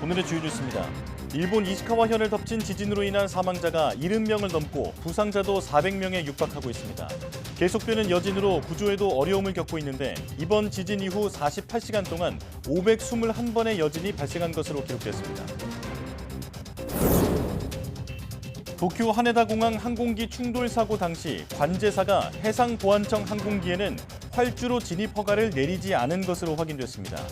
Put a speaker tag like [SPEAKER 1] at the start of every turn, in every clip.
[SPEAKER 1] 오늘의 주요 뉴스입니다. 일본 이시카와현을 덮친 지진으로 인한 사망자가 70명을 넘고 부상자도 400명에 육박하고 있습니다. 계속되는 여진으로 구조에도 어려움을 겪고 있는데 이번 지진 이후 48시간 동안 521번의 여진이 발생한 것으로 기록됐습니다. 도쿄 하네다 공항 항공기 충돌 사고 당시 관제사가 해상보안청 항공기에는 활주로 진입 허가를 내리지 않은 것으로 확인됐습니다.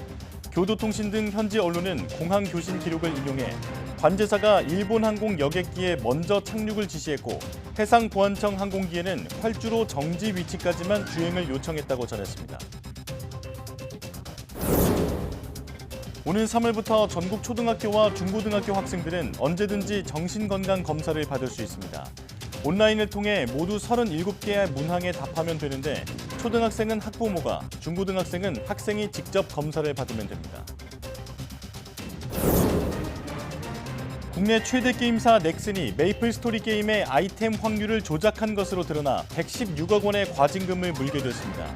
[SPEAKER 1] 교도통신 등 현지 언론은 공항 교신 기록을 인용해 관제사가 일본 항공 여객기에 먼저 착륙을 지시했고 해상보안청 항공기에는 활주로 정지 위치까지만 주행을 요청했다고 전했습니다. 오는 3월부터 전국 초등학교와 중고등학교 학생들은 언제든지 정신건강 검사를 받을 수 있습니다. 온라인을 통해 모두 37개의 문항에 답하면 되는데 초등학생은 학부모가, 중고등학생은 학생이 직접 검사를 받으면 됩니다. 국내 최대 게임사 넥슨이 메이플 스토리 게임의 아이템 확률을 조작한 것으로 드러나 116억 원의 과징금을 물게 됐습니다.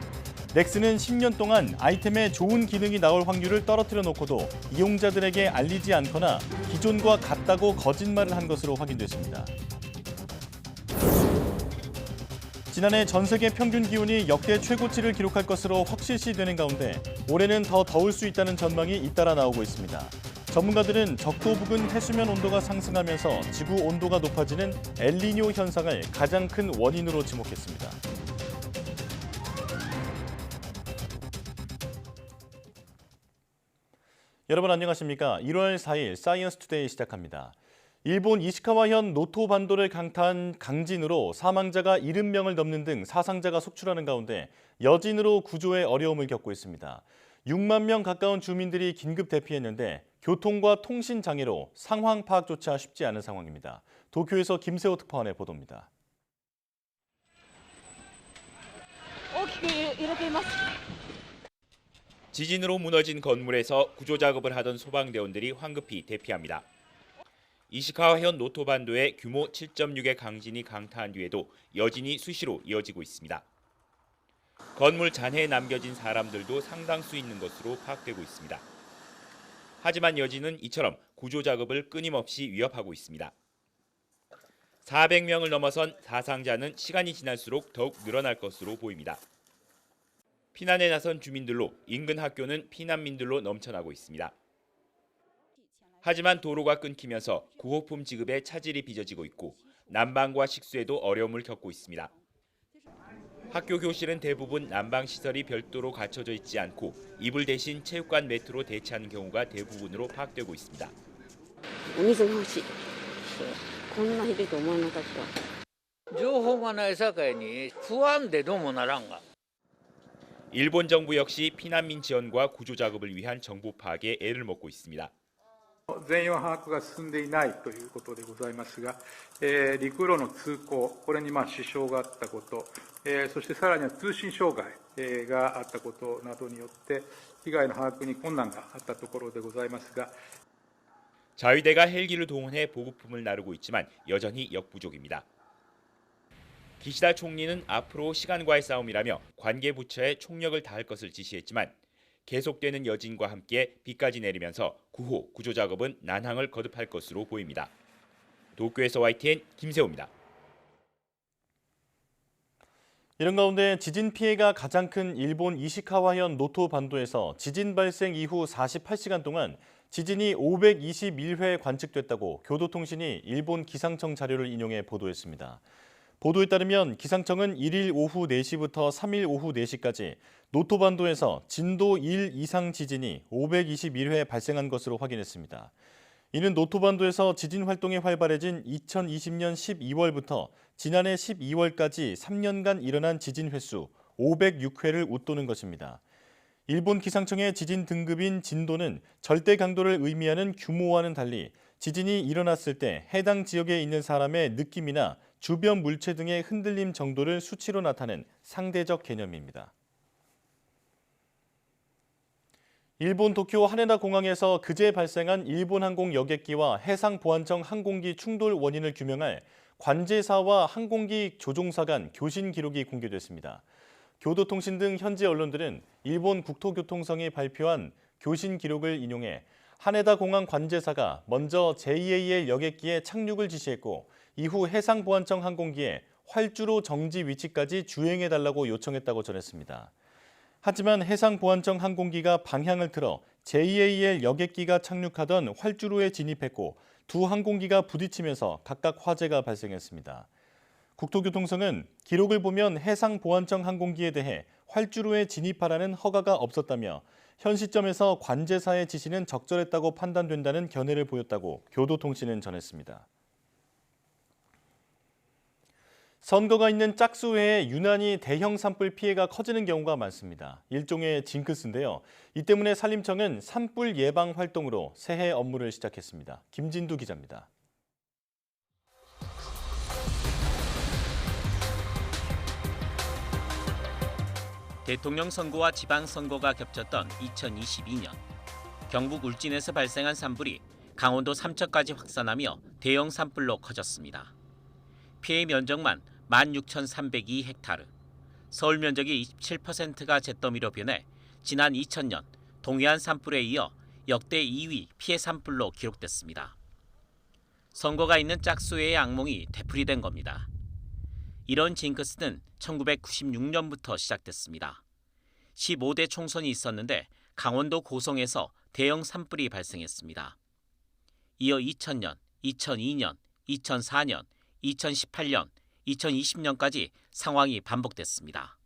[SPEAKER 1] 넥슨은 10년 동안 아이템에 좋은 기능이 나올 확률을 떨어뜨려 놓고도 이용자들에게 알리지 않거나 기존과 같다고 거짓말을 한 것으로 확인됐습니다. 지난해 전 세계 평균 기온이 역대 최고치를 기록할 것으로 확실시되는 가운데 올해는 더 더울 수 있다는 전망이 잇따라 나오고 있습니다. 전문가들은 적도 부근 해수면 온도가 상승하면서 지구 온도가 높아지는 엘니뇨 현상을 가장 큰 원인으로 지목했습니다. 여러분 안녕하십니까? 1월 4일 사이언스 투데이 시작합니다. 일본 이시카와현 노토 반도를 강타한 강진으로 사망자가 70명을 넘는 등 사상자가 속출하는 가운데 여진으로 구조에 어려움을 겪고 있습니다. 6만 명 가까운 주민들이 긴급 대피했는데 교통과 통신 장애로 상황 파악조차 쉽지 않은 상황입니다. 도쿄에서 김세호 특파원의 보도입니다.
[SPEAKER 2] 지진으로 무너진 건물에서 구조 작업을 하던 소방대원들이 황급히 대피합니다. 이시카와현 노토반도에 규모 7.6의 강진이 강타한 뒤에도 여진이 수시로 이어지고 있습니다. 건물 잔해에 남겨진 사람들도 상당수 있는 것으로 파악되고 있습니다. 하지만 여진은 이처럼 구조 작업을 끊임없이 위협하고 있습니다. 400명을 넘어선 사상자는 시간이 지날수록 더욱 늘어날 것으로 보입니다. 피난에 나선 주민들로 인근 학교는 피난민들로 넘쳐나고 있습니다. 하지만 도로가 끊기면서 구호품 지급에 차질이 빚어지고 있고 난방과 식수에도 어려움을 겪고 있습니다. 학교 교실은 대부분 난방 시설이 별도로 갖춰져 있지 않고 이불 대신 체육관 매트로 대체하는 경우가 대부분으로 파악되고 있습니다.
[SPEAKER 3] お水が欲しい。こんなひどいと思わなかった。
[SPEAKER 4] 情報がないさかいに不安でどうもならんが。
[SPEAKER 2] 일본 정부 역시 피난민 지원과 구조 작업을 위한 정보 파악에 애를 먹고 있습니다.
[SPEAKER 5] 全容把握が進んでいないということでございますが、陸路の通行、これに支障があったこと、そしてさらには通信障害があったことなどによって、被害の把握に困難があったところでございますが、
[SPEAKER 2] 자위대가 헬기를 동원해 보급품을 나르고 있지만 여전히 역부족입니다. 기시다 총리는 앞으로 시간과의 싸움이라며 관계 부처에 총력을 다할 것을 지시했지만 계속되는 여진과 함께 비까지 내리면서 구조 작업은 난항을 거듭할 것으로 보입니다. 도쿄에서 YTN 김세호입니다.
[SPEAKER 1] 이런 가운데 지진 피해가 가장 큰 일본 이시카와현 노토 반도에서 지진 발생 이후 48시간 동안 지진이 521회 관측됐다고 교도통신이 일본 기상청 자료를 인용해 보도했습니다. 보도에 따르면 기상청은 1일 오후 4시부터 3일 오후 4시까지 노토반도에서 진도 1 이상 지진이 521회 발생한 것으로 확인했습니다. 이는 노토반도에서 지진 활동이 활발해진 2020년 12월부터 지난해 12월까지 3년간 일어난 지진 횟수 506회를 웃도는 것입니다. 일본 기상청의 지진 등급인 진도는 절대 강도를 의미하는 규모와는 달리 지진이 일어났을 때 해당 지역에 있는 사람의 느낌이나 주변 물체 등의 흔들림 정도를 수치로 나타낸 상대적 개념입니다. 일본 도쿄 하네다 공항에서 그제 발생한 일본 항공 여객기와 해상보안청 항공기 충돌 원인을 규명할 관제사와 항공기 조종사 간 교신 기록이 공개됐습니다. 교도통신 등 현지 언론들은 일본 국토교통성이 발표한 교신 기록을 인용해 하네다 공항 관제사가 먼저 JAL 여객기에 착륙을 지시했고 이후 해상보안청 항공기에 활주로 정지 위치까지 주행해달라고 요청했다고 전했습니다. 하지만 해상보안청 항공기가 방향을 틀어 JAL 여객기가 착륙하던 활주로에 진입했고 두 항공기가 부딪히면서 각각 화재가 발생했습니다. 국토교통청은 기록을 보면 해상보안청 항공기에 대해 활주로에 진입하라는 허가가 없었다며 현 시점에서 관제사의 지시는 적절했다고 판단된다는 견해를 보였다고 교도통신은 전했습니다. 선거가 있는 짝수회에 유난히 대형 산불 피해가 커지는 경우가 많습니다. 일종의 징크스인데요. 이 때문에 산림청은 산불 예방 활동으로 새해 업무를 시작했습니다. 김진두 기자입니다.
[SPEAKER 6] 대통령 선거와 지방선거가 겹쳤던 2022년. 경북 울진에서 발생한 산불이 강원도 삼척까지 확산하며 대형 산불로 커졌습니다. 피해 면적만 16,302헥타르, 서울 면적이 27%가 잿더미로 변해 지난 2000년 동해안 산불에 이어 역대 2위 피해 산불로 기록됐습니다. 선거가 있는 짝수회의 악몽이 되풀이된 겁니다. 이런 징크스는 1996년부터 시작됐습니다. 15대 총선이 있었는데 강원도 고성에서 대형 산불이 발생했습니다. 이어 2000년, 2002년, 2004년, 2018년, 2020년까지 상황이 반복됐습니다.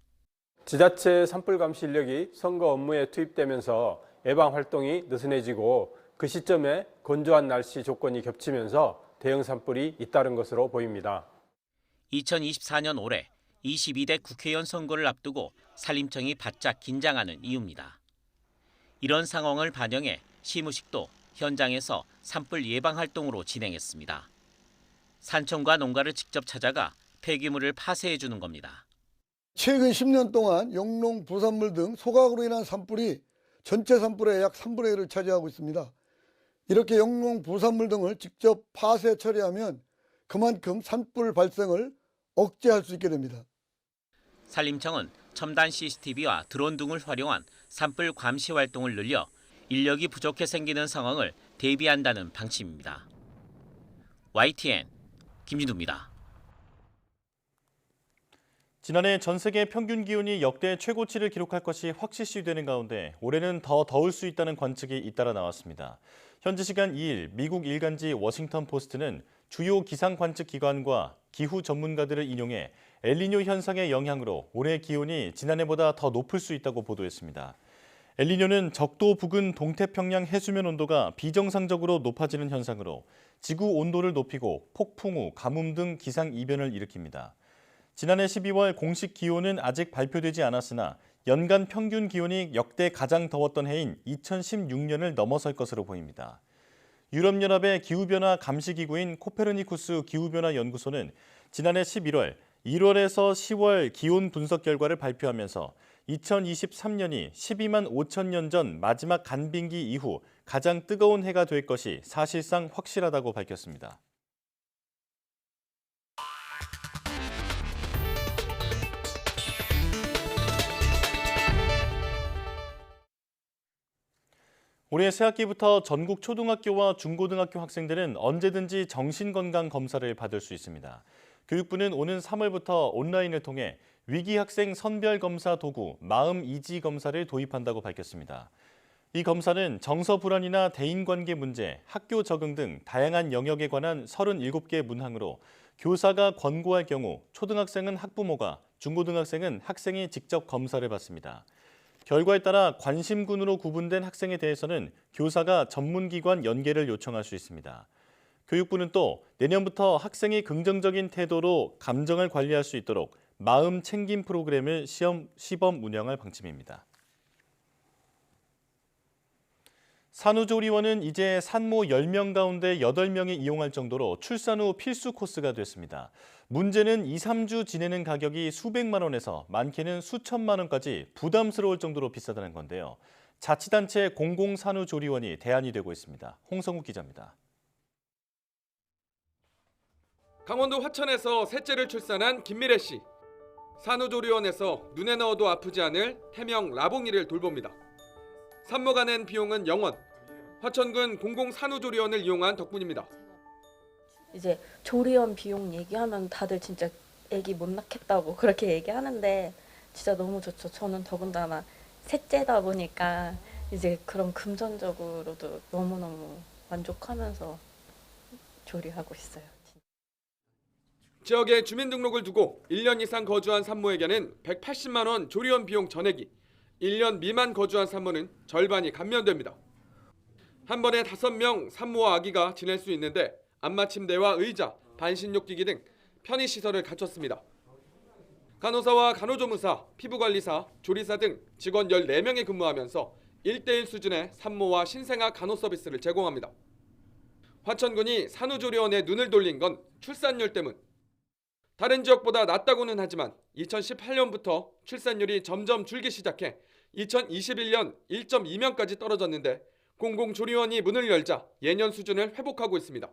[SPEAKER 7] 지자체 산불 감시 인력이 선거 업무에 투입되면서 예방 활동이 느슨해지고 그 시점에 건조한 날씨 조건이 겹치면서 대형 산불이 잇따른 것으로 보입니다.
[SPEAKER 6] 2024년 올해 22대 국회의원 선거를 앞두고 산림청이 바짝 긴장하는 이유입니다. 이런 상황을 반영해 시무식도 현장에서 산불 예방 활동으로 진행했습니다. 산청과 농가를 직접 찾아가 폐기물을 파쇄해 주는 겁니다.
[SPEAKER 8] 최근 10년 동안 영농, 부산물 등 소각으로 인한 산불이 전체 산불의 약 3분의 1을 차지하고 있습니다. 이렇게 영농, 부산물 등을 직접 파쇄 처리하면 그만큼 산불 발생을 억제할 수 있게 됩니다.
[SPEAKER 6] 산림청은 첨단 CCTV와 드론 등을 활용한 산불 감시 활동을 늘려 인력이 부족해 생기는 상황을 대비한다는 방침입니다. YTN 김진두입니다.
[SPEAKER 1] 지난해 전 세계 평균 기온이 역대 최고치를 기록할 것이 확실시되는 가운데 올해는 더 더울 수 있다는 관측이 잇따라 나왔습니다. 현지 시간 2일 미국 일간지 워싱턴 포스트는 주요 기상 관측 기관과 기후 전문가들을 인용해 엘니뇨 현상의 영향으로 올해 기온이 지난해보다 더 높을 수 있다고 보도했습니다. 엘니뇨는 적도 부근 동태평양 해수면 온도가 비정상적으로 높아지는 현상으로 지구 온도를 높이고 폭풍 후 가뭄 등 기상 이변을 일으킵니다. 지난해 12월 공식 기온은 아직 발표되지 않았으나 연간 평균 기온이 역대 가장 더웠던 해인 2016년을 넘어설 것으로 보입니다. 유럽연합의 기후변화 감시기구인 코페르니쿠스 기후변화 연구소는 지난해 11월, 1월에서 10월 기온 분석 결과를 발표하면서 2023년이 12만 5천 년 전 마지막 간빙기 이후 가장 뜨거운 해가 될 것이 사실상 확실하다고 밝혔습니다. 올해 새학기부터 전국 초등학교와 중고등학교 학생들은 언제든지 정신건강 검사를 받을 수 있습니다. 교육부는 오는 3월부터 온라인을 통해 위기학생 선별검사 도구 마음이지 검사를 도입한다고 밝혔습니다. 이 검사는 정서 불안이나 대인관계 문제, 학교 적응 등 다양한 영역에 관한 37개 문항으로 교사가 권고할 경우 초등학생은 학부모가, 중고등학생은 학생이 직접 검사를 받습니다. 결과에 따라 관심군으로 구분된 학생에 대해서는 교사가 전문기관 연계를 요청할 수 있습니다. 교육부는 또 내년부터 학생이 긍정적인 태도로 감정을 관리할 수 있도록 마음 챙김 프로그램을 시범 운영할 방침입니다. 산후조리원은 이제 산모 10명 가운데 8명이 이용할 정도로 출산 후 필수 코스가 됐습니다. 문제는 2, 3주 지내는 가격이 수백만 원에서 많게는 수천만 원까지 부담스러울 정도로 비싸다는 건데요. 자치단체 공공산후조리원이 대안이 되고 있습니다. 홍성욱 기자입니다.
[SPEAKER 9] 강원도 화천에서 셋째를 출산한 김미래 씨. 산후조리원에서 눈에 넣어도 아프지 않을 태명 라봉이를 돌봅니다. 산모가 낸 비용은 0원. 화천군 공공산후조리원을 이용한 덕분입니다.
[SPEAKER 10] 이제 조리원 비용 얘기하면 다들 진짜 애기 못 낳겠다고 그렇게 얘기하는데 진짜 너무 좋죠. 저는 더군다나 셋째다 보니까 이제 그런 금전적으로도 너무너무 만족하면서 조리하고 있어요.
[SPEAKER 9] 지역에 주민등록을 두고 1년 이상 거주한 산모에게는 180만 원 조리원 비용 전액이, 1년 미만 거주한 산모는 절반이 감면됩니다. 한 번에 5명 산모와 아기가 지낼 수 있는데 안마침대와 의자, 반신욕기기 등 편의시설을 갖췄습니다. 간호사와 간호조무사, 피부관리사, 조리사 등 직원 14명이 근무하면서 1:1 수준의 산모와 신생아 간호 서비스를 제공합니다. 화천군이 산후조리원에 눈을 돌린 건 출산율 때문. 다른 지역보다 낮다고는 하지만 2018년부터 출산율이 점점 줄기 시작해 2021년 1.2명까지 떨어졌는데 공공조리원이 문을 열자 예년 수준을 회복하고 있습니다.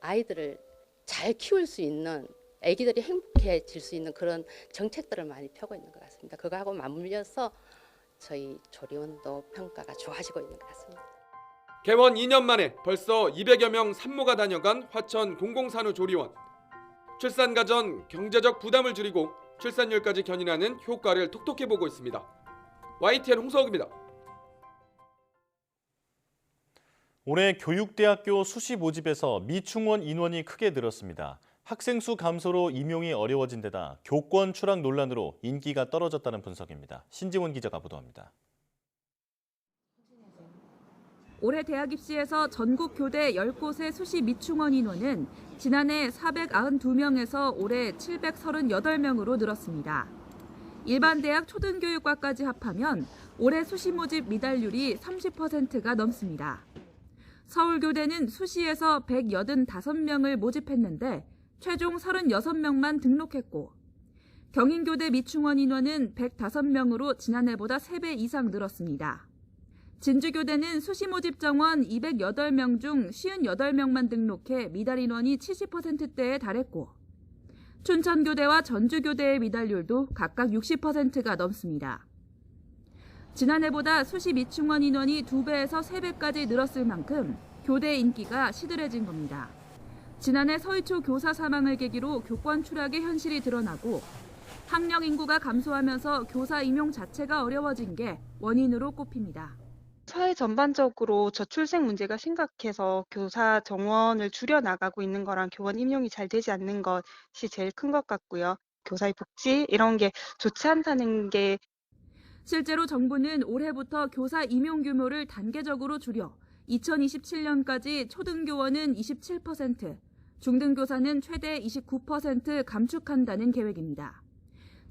[SPEAKER 11] 아이들을 잘 키울 수 있는, 아기들이 행복해질 수 있는 그런 정책들을 많이 펴고 있는 것 같습니다. 그거하고 맞물려서 저희 조리원도 평가가 좋아지고 있는 것 같습니다.
[SPEAKER 9] 개원 2년 만에 벌써 200여 명 산모가 다녀간 화천 공공산후조리원. 출산가 전 경제적 부담을 줄이고 출산율까지 견인하는 효과를 톡톡히 보고 있습니다. YTN 홍석입니다.
[SPEAKER 1] 올해 교육대학교 수시 모집에서 미충원 인원이 크게 늘었습니다. 학생 수 감소로 임용이 어려워진 데다 교권 추락 논란으로 인기가 떨어졌다는 분석입니다. 신지원 기자가 보도합니다.
[SPEAKER 12] 올해 대학 입시에서 전국 교대 10곳의 수시 미충원 인원은 지난해 492명에서 올해 738명으로 늘었습니다. 일반 대학 초등교육과까지 합하면 올해 수시 모집 미달률이 30%가 넘습니다. 서울교대는 수시에서 185명을 모집했는데 최종 36명만 등록했고, 경인교대 미충원 인원은 105명으로 지난해보다 3배 이상 늘었습니다. 진주교대는 수시 모집 정원 208명 중 58명만 등록해 미달 인원이 70%대에 달했고, 춘천교대와 전주교대의 미달률도 각각 60%가 넘습니다. 지난해보다 수시 미충원 인원이 2배에서 3배까지 늘었을 만큼 교대 인기가 시들해진 겁니다. 지난해 서희초 교사 사망을 계기로 교권 추락의 현실이 드러나고 학령 인구가 감소하면서 교사 임용 자체가 어려워진 게 원인으로 꼽힙니다.
[SPEAKER 13] 사회 전반적으로 저출생 문제가 심각해서 교사 정원을 줄여나가고 있는 거랑 교원 임용이 잘 되지 않는 것이 제일 큰 것 같고요. 교사의 복지 이런 게 좋지 않다는 게
[SPEAKER 12] 실제로 정부는 올해부터 교사 임용 규모를 단계적으로 줄여 2027년까지 초등교원은 27%, 중등교사는 최대 29% 감축한다는 계획입니다.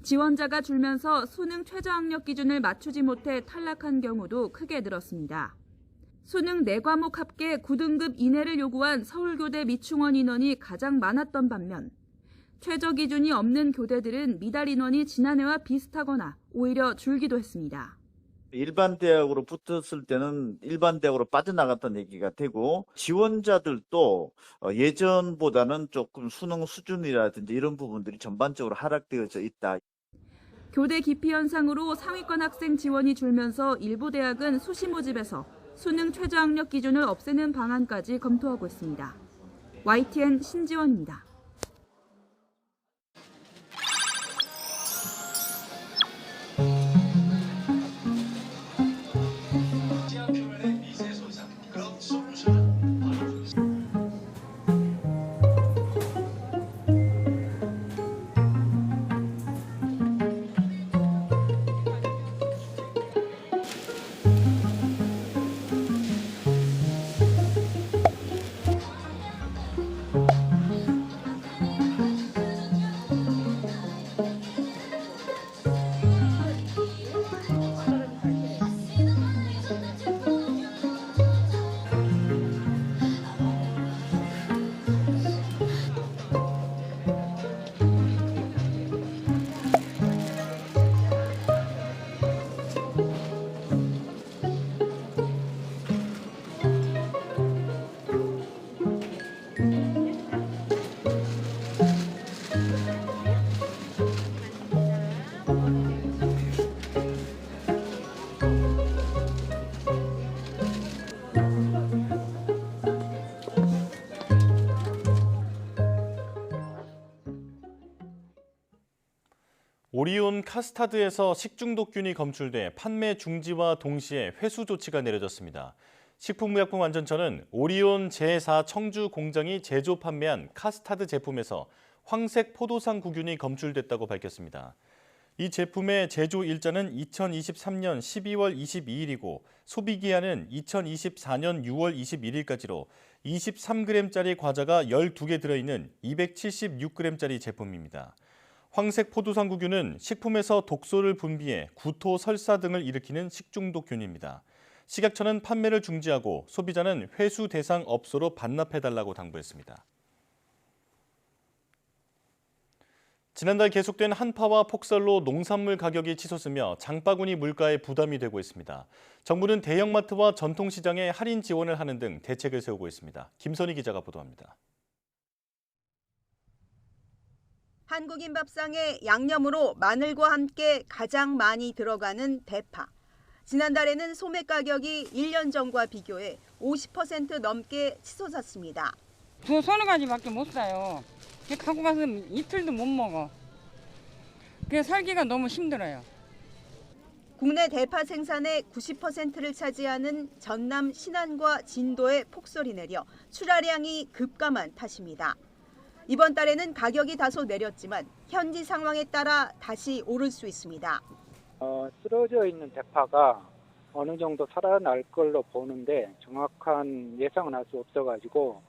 [SPEAKER 12] 지원자가 줄면서 수능 최저학력 기준을 맞추지 못해 탈락한 경우도 크게 늘었습니다. 수능 4과목 합계 9등급 이내를 요구한 서울교대 미충원 인원이 가장 많았던 반면 최저 기준이 없는 교대들은 미달 인원이 지난해와 비슷하거나 오히려 줄기도 했습니다.
[SPEAKER 14] 일반 대학으로 붙었을 때는 일반 대학으로 빠져나갔다는 얘기가 되고, 지원자들도 예전보다는 조금 수능 수준이라든지 이런 부분들이 전반적으로 하락되어져 있다.
[SPEAKER 12] 교대 기피 현상으로 상위권 학생 지원이 줄면서 일부 대학은 수시 모집에서 수능 최저학력 기준을 없애는 방안까지 검토하고 있습니다. YTN 신지원입니다.
[SPEAKER 1] 오리온 카스타드에서 식중독균이 검출돼 판매 중지와 동시에 회수 조치가 내려졌습니다. 식품의약품안전처는 오리온 제4 청주 공장이 제조 판매한 카스타드 제품에서 황색 포도상 구균이 검출됐다고 밝혔습니다. 이 제품의 제조 일자는 2023년 12월 22일이고 소비기한은 2024년 6월 21일까지로 23g짜리 과자가 12개 들어있는 276g짜리 제품입니다. 황색 포도상구균은 식품에서 독소를 분비해 구토, 설사 등을 일으키는 식중독균입니다. 식약처는 판매를 중지하고 소비자는 회수 대상 업소로 반납해달라고 당부했습니다. 지난달 계속된 한파와 폭설로 농산물 가격이 치솟으며 장바구니 물가에 부담이 되고 있습니다. 정부는 대형마트와 전통시장에 할인 지원을 하는 등 대책을 세우고 있습니다. 김선희 기자가 보도합니다.
[SPEAKER 15] 한국인 밥상에 양념으로 마늘과 함께 가장 많이 들어가는 대파. 지난달에는 소매 가격이 1년 전과 비교해 50% 넘게 치솟았습니다.
[SPEAKER 16] 저 서너 가지밖에 못 사요. 갖고 가서 이틀도 못 먹어. 그래서 살기가 너무 힘들어요.
[SPEAKER 15] 국내 대파 생산의 90%를 차지하는 전남 신안과 진도에 폭설이 내려 출하량이 급감한 탓입니다. 이번 달에는 가격이 다소 내렸지만 현지 상황에 따라 다시 오를 수 있습니다.
[SPEAKER 17] 쓰러져 있는 대파가 어느 정도 살아날 걸로 보는데 정확한 예상은 할 수 없어가지고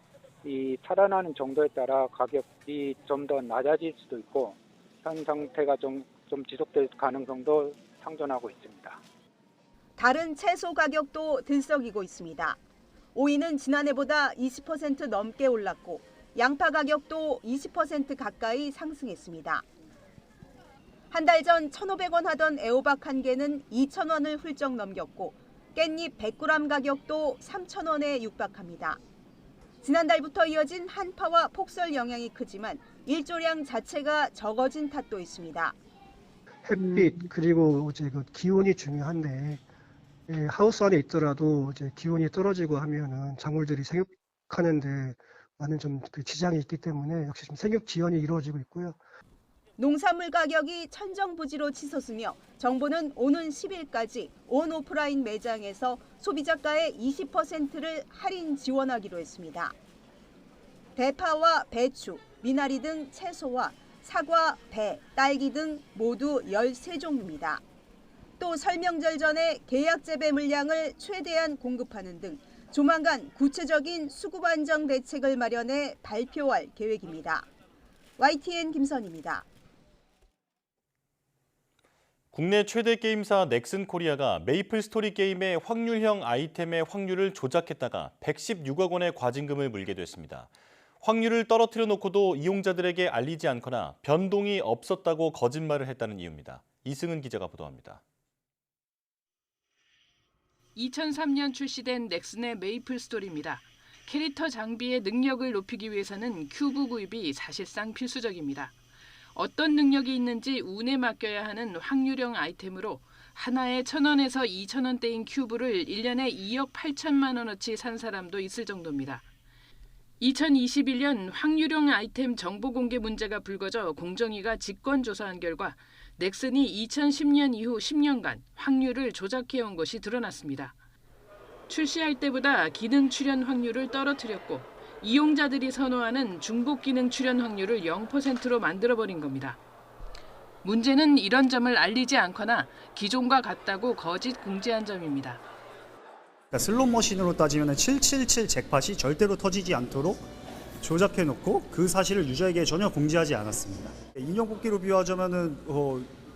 [SPEAKER 17] 이 살아나는 정도에 따라 가격이 좀 더 낮아질 수도 있고 현 상태가 좀 지속될 가능성도 상존하고 있습니다.
[SPEAKER 15] 다른 채소 가격도 들썩이고 있습니다. 오이는 지난해보다 20% 넘게 올랐고 양파 가격도 20% 가까이 상승했습니다. 한 달 전 1,500원 하던 애호박 한 개는 2,000원을 훌쩍 넘겼고 깻잎 100g 가격도 3,000원에 육박합니다. 지난달부터 이어진 한파와 폭설 영향이 크지만 일조량 자체가 적어진 탓도 있습니다.
[SPEAKER 18] 햇빛 그리고 이제 그 기온이 중요한데 하우스 안에 있더라도 이제 기온이 떨어지고 하면은 작물들이 생육하는데 많은 좀 그 지장이 있기 때문에 역시 좀 생육 지연이 이루어지고 있고요.
[SPEAKER 15] 농산물 가격이 천정부지로 치솟으며 정부는 오는 10일까지 온 오프라인 매장에서 소비자가의 20%를 할인 지원하기로 했습니다. 대파와 배추, 미나리 등 채소와 사과, 배, 딸기 등 모두 13종입니다. 또 설명절 전에 계약 재배 물량을 최대한 공급하는 등 조만간 구체적인 수급 안정 대책을 마련해 발표할 계획입니다. YTN 김선희입니다.
[SPEAKER 1] 국내 최대 게임사 넥슨코리아가 메이플 스토리 게임의 확률형 아이템의 확률을 조작했다가 116억 원의 과징금을 물게 됐습니다. 확률을 떨어뜨려 놓고도 이용자들에게 알리지 않거나 변동이 없었다고 거짓말을 했다는 이유입니다. 이승은 기자가 보도합니다.
[SPEAKER 19] 2003년 출시된 넥슨의 메이플 스토리입니다. 캐릭터 장비의 능력을 높이기 위해서는 큐브 구입이 사실상 필수적입니다. 어떤 능력이 있는지 운에 맡겨야 하는 확률형 아이템으로 하나에 1,000원에서 2,000원대인 큐브를 1년에 2억 8천만 원어치 산 사람도 있을 정도입니다. 2021년 확률형 아이템 정보 공개 문제가 불거져 공정위가 직권조사한 결과 넥슨이 2010년 이후 10년간 확률을 조작해온 것이 드러났습니다. 출시할 때보다 기능 출현 확률을 떨어뜨렸고 이용자들이 선호하는 중복 기능 출현 확률을 0%로 만들어버린 겁니다. 문제는 이런 점을 알리지 않거나 기존과 같다고 거짓 공지한 점입니다.
[SPEAKER 20] 그러니까 슬롯머신으로 따지면 777 잭팟이 절대로 터지지 않도록 조작해놓고 그 사실을 유저에게 전혀 공지하지 않았습니다. 인형 뽑기로 비유하자면은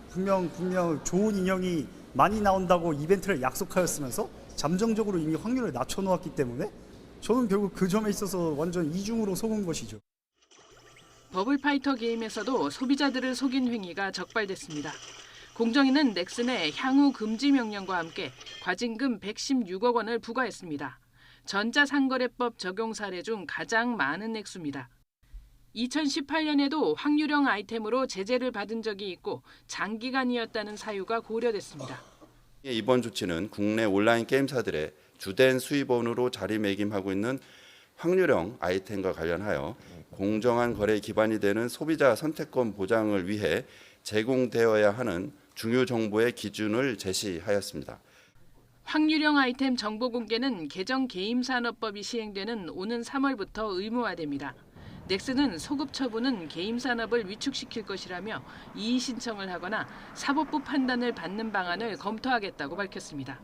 [SPEAKER 20] 분명 좋은 인형이 많이 나온다고 이벤트를 약속하였으면서 잠정적으로 이미 확률을 낮춰놓았기 때문에 저는 결국 그 점에 있어서 완전 이중으로 속은 것이죠.
[SPEAKER 19] 버블파이터 게임에서도 소비자들을 속인 행위가 적발됐습니다. 공정위는 넥슨에 향후 금지 명령과 함께 과징금 116억 원을 부과했습니다. 전자상거래법 적용 사례 중 가장 많은 액수입니다. 2018년에도 확률형 아이템으로 제재를 받은 적이 있고 장기간이었다는 사유가 고려됐습니다.
[SPEAKER 21] 이번 조치는 국내 온라인 게임사들의 주된 수입원으로 자리매김하고 있는 확률형 아이템과 관련하여 공정한 거래 기반이 되는 소비자 선택권 보장을 위해 제공되어야 하는 중요 정보의 기준을 제시하였습니다.
[SPEAKER 19] 확률형 아이템 정보 공개는 개정 게임산업법이 시행되는 오는 3월부터 의무화됩니다. 넥슨은 소급 처분은 게임 산업을 위축시킬 것이라며 이의 신청을 하거나 사법부 판단을 받는 방안을 검토하겠다고 밝혔습니다.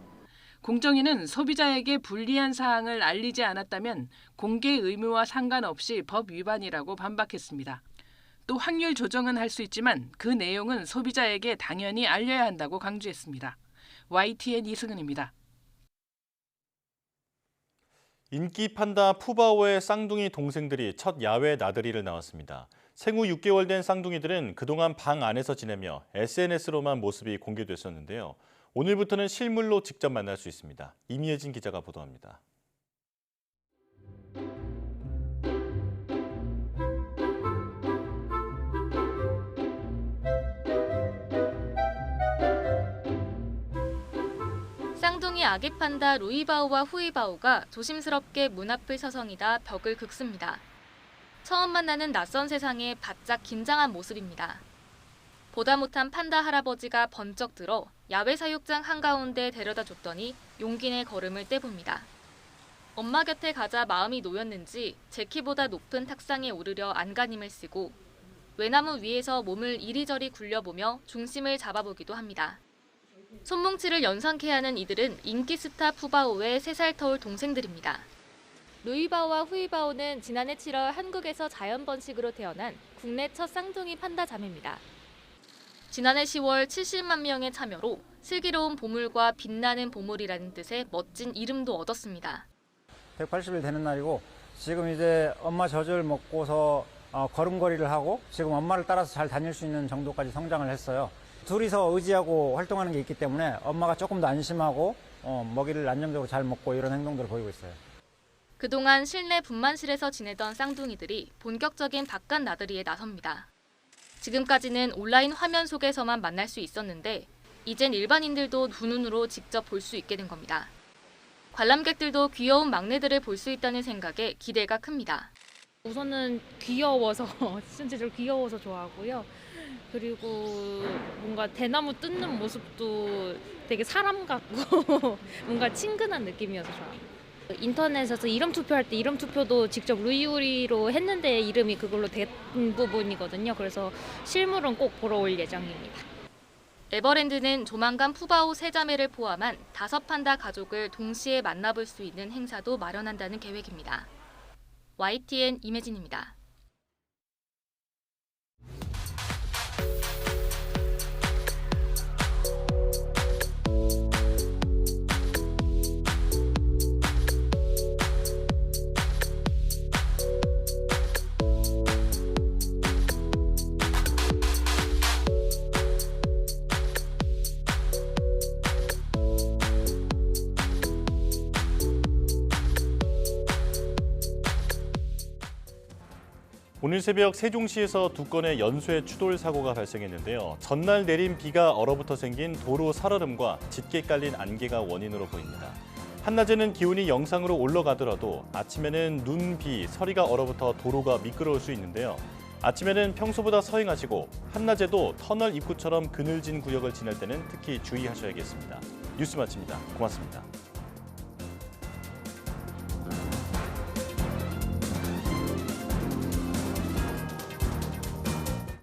[SPEAKER 19] 공정위는 소비자에게 불리한 사항을 알리지 않았다면 공개 의무와 상관없이 법 위반이라고 반박했습니다. 또 확률 조정은 할 수 있지만 그 내용은 소비자에게 당연히 알려야 한다고 강조했습니다. YTN 이승은입니다.
[SPEAKER 1] 인기 판다 푸바오의 쌍둥이 동생들이 첫 야외 나들이를 나왔습니다. 생후 6개월 된 쌍둥이들은 그동안 방 안에서 지내며 SNS로만 모습이 공개됐었는데요. 오늘부터는 실물로 직접 만날 수 있습니다. 이미혜진 기자가 보도합니다.
[SPEAKER 3] 쌍둥이 아기 판다 루이바오와 후이바오가 조심스럽게 문 앞을 서성이다 벽을 긁습니다. 처음 만나는 낯선 세상에 바짝 긴장한 모습입니다. 보다 못한 판다 할아버지가 번쩍 들어 야외 사육장 한가운데 데려다 줬더니 용기 내 걸음을 떼봅니다. 엄마 곁에 가자 마음이 놓였는지 제 키보다 높은 탁상에 오르려 안간힘을 쓰고 외나무 위에서 몸을 이리저리 굴려보며 중심을 잡아보기도 합니다. 손뭉치를 연상케 하는 이들은 인기 스타 푸바오의 3살 터울 동생들입니다. 루이바오와 후이바오는 지난해 7월 한국에서 자연 번식으로 태어난 국내 첫 쌍둥이 판다 자매입니다. 지난해 10월 70만 명의 참여로 슬기로운 보물과 빛나는 보물이라는 뜻의 멋진 이름도 얻었습니다.
[SPEAKER 22] 180일 되는 날이고 지금 이제 엄마 젖을 먹고서 걸음걸이를 하고 지금 엄마를 따라서 잘 다닐 수 있는 정도까지 성장을 했어요. 둘이서 의지하고 활동하는 게 있기 때문에 엄마가 조금 더 안심하고 먹이를 안정적으로 잘 먹고 이런 행동들을 보이고 있어요.
[SPEAKER 3] 그동안 실내 분만실에서 지내던 쌍둥이들이 본격적인 바깥 나들이에 나섭니다. 지금까지는 온라인 화면 속에서만 만날 수 있었는데 이젠 일반인들도 두 눈으로 직접 볼 수 있게 된 겁니다. 관람객들도 귀여운 막내들을 볼 수 있다는 생각에 기대가 큽니다.
[SPEAKER 23] 우선은 귀여워서 실제로 귀여워서 좋아하고요. 그리고 뭔가 대나무 뜯는 모습도 되게 사람 같고 뭔가 친근한 느낌이어서 좋아요. 인터넷에서 이름 투표할 때 이름 투표도 직접 루이우리로 했는데 이름이 그걸로 된 부분이거든요. 그래서 실물은 꼭 보러 올 예정입니다.
[SPEAKER 3] 에버랜드는 조만간 푸바오 3자매를 포함한 5판다 가족을 동시에 만나볼 수 있는 행사도 마련한다는 계획입니다. YTN 임혜진입니다.
[SPEAKER 1] 오늘 새벽 세종시에서 2건의 연쇄 추돌 사고가 발생했는데요. 전날 내린 비가 얼어붙어 생긴 도로 살얼음과 짙게 깔린 안개가 원인으로 보입니다. 한낮에는 기온이 영상으로 올라가더라도 아침에는 눈, 비, 서리가 얼어붙어 도로가 미끄러울 수 있는데요. 아침에는 평소보다 서행하시고 한낮에도 터널 입구처럼 그늘진 구역을 지날 때는 특히 주의하셔야겠습니다. 뉴스 마칩니다. 고맙습니다.